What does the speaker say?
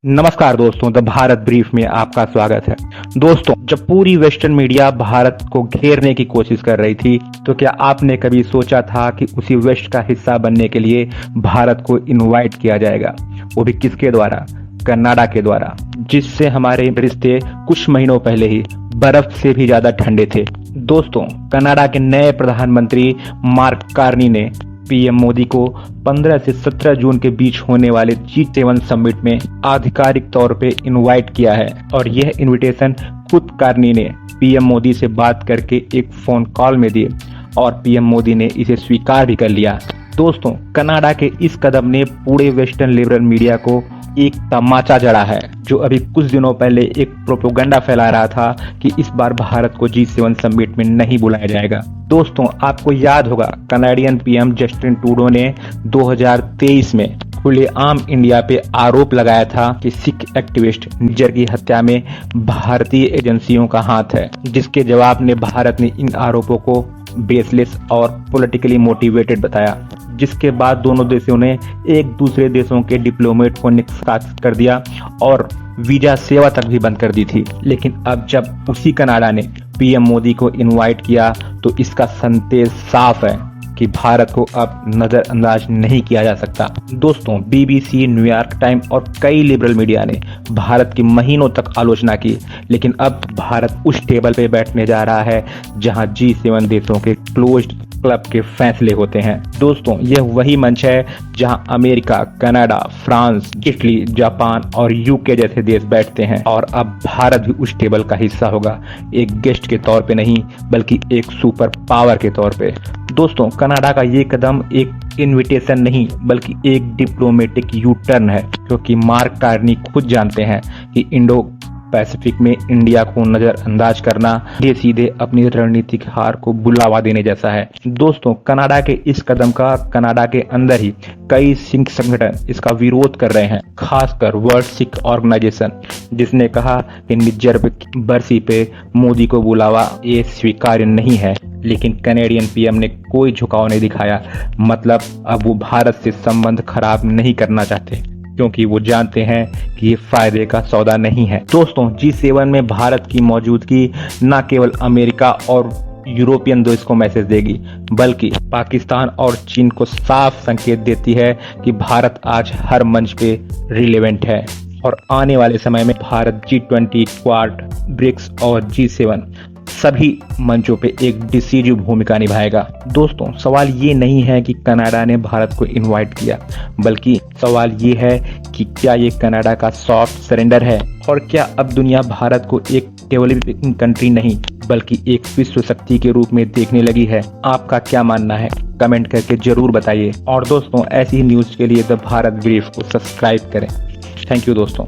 नमस्कार दोस्तों, the Bharat brief में आपका स्वागत है। दोस्तों, जब पूरी वेस्टर्न मीडिया भारत को घेरने की कोशिश कर रही थी, तो क्या आपने कभी सोचा था कि उसी वेस्ट का हिस्सा बनने के लिए भारत को इनवाइट किया जाएगा, वो भी किसके द्वारा? कनाडा के द्वारा, जिससे हमारे रिश्ते कुछ महीनों पहले ही बर्फ से भी ज्यादा ठंडे थे। दोस्तों, कनाडा के नए प्रधानमंत्री मार्क कार्नी ने पीएम मोदी को 15 से 17 जून के बीच होने वाले G7 समिट में आधिकारिक तौर पे इनवाइट किया है और यह इनविटेशन खुद कार्नी ने पीएम मोदी से बात करके एक फोन कॉल में दिए और पीएम मोदी ने इसे स्वीकार भी कर लिया। दोस्तों, कनाडा के इस कदम ने पूरे वेस्टर्न लिबरल मीडिया को एक तमाचा जड़ा है, जो अभी कुछ दिनों पहले एक प्रोपेगेंडा फैला रहा था कि इस बार भारत को G7 समिट में नहीं बुलाया जाएगा। दोस्तों, आपको याद होगा कनाडियन पीएम जस्टिन ट्रूडो ने 2023 में खुलेआम इंडिया पे आरोप लगाया था कि सिख एक्टिविस्ट निज्जर की हत्या में भारतीय एजेंसियों का हाथ है, जिसके जवाब में भारत ने इन आरोपों को बेसलेस और पॉलिटिकली मोटिवेटेड बताया, जिसके बाद दोनों देशों ने एक दूसरे देशों के डिप्लोमेट को निष्कासित कर दिया और वीजा सेवा तक भी बंद कर दी थी। लेकिन अब जब उसी कनाडा ने पीएम मोदी को इनवाइट किया, तो इसका संदेश साफ है कि भारत को अब नजरअंदाज नहीं किया जा सकता। दोस्तों, बीबीसी, न्यूयॉर्क टाइम और कई लिबरल मीडिया ने भारत की महीनों तक आलोचना की, लेकिन अब भारत उस टेबल पे बैठने जा रहा है जहां G7 देशों के क्लोज्ड क्लब के फैसले होते हैं। दोस्तों, यह वही मंच है जहां America, Canada, France, Italy, Japan और यूके जैसे देश बैठते हैं और अब भारत भी उस टेबल का हिस्सा होगा, एक गेस्ट के तौर पे नहीं बल्कि एक सुपर पावर के तौर पे। दोस्तों, कनाडा का ये कदम एक इनविटेशन नहीं बल्कि एक डिप्लोमेटिक यू टर्न है, क्योंकि मार्क कार्नी खुद जानते हैं कि इंडो पैसिफिक में इंडिया को नजरअंदाज करना ये सीधे अपनी रणनीतिक हार को बुलावा देने जैसा है। दोस्तों, कनाडा के इस कदम का कनाडा के अंदर ही कई सिख संगठन इसका विरोध कर रहे हैं, खासकर वर्ल्ड सिख ऑर्गेनाइजेशन, जिसने कहा कि निज्जर बरसी पे मोदी को बुलावा ये स्वीकार्य नहीं है। लेकिन कैनेडियन पीएम ने कोई झुकाव नहीं दिखाया, मतलब अब वो भारत से संबंध खराब नहीं करना चाहते, क्योंकि वो जानते हैं कि ये फायदे का सौदा नहीं है। दोस्तों, G7 में भारत की मौजूदगी न केवल अमेरिका और यूरोपियन देश को मैसेज देगी, बल्कि पाकिस्तान और चीन को साफ संकेत देती है कि भारत आज हर मंच पे रिलेवेंट है और आने वाले समय में भारत G20, क्वाड, ब्रिक्स और G7 सभी मंचों पे एक डिसीजिव भूमिका निभाएगा। दोस्तों, सवाल ये नहीं है कि कनाडा ने भारत को इनवाइट किया, बल्कि सवाल ये है कि क्या ये कनाडा का सॉफ्ट सरेंडर है और क्या अब दुनिया भारत को एक डेवलपिंग कंट्री नहीं बल्कि एक विश्व शक्ति के रूप में देखने लगी है। आपका क्या मानना है? कमेंट करके जरूर बताइए और दोस्तों, ऐसी ही न्यूज के लिए द भारत ब्रीफ को सब्सक्राइब करें। थैंक यू दोस्तों।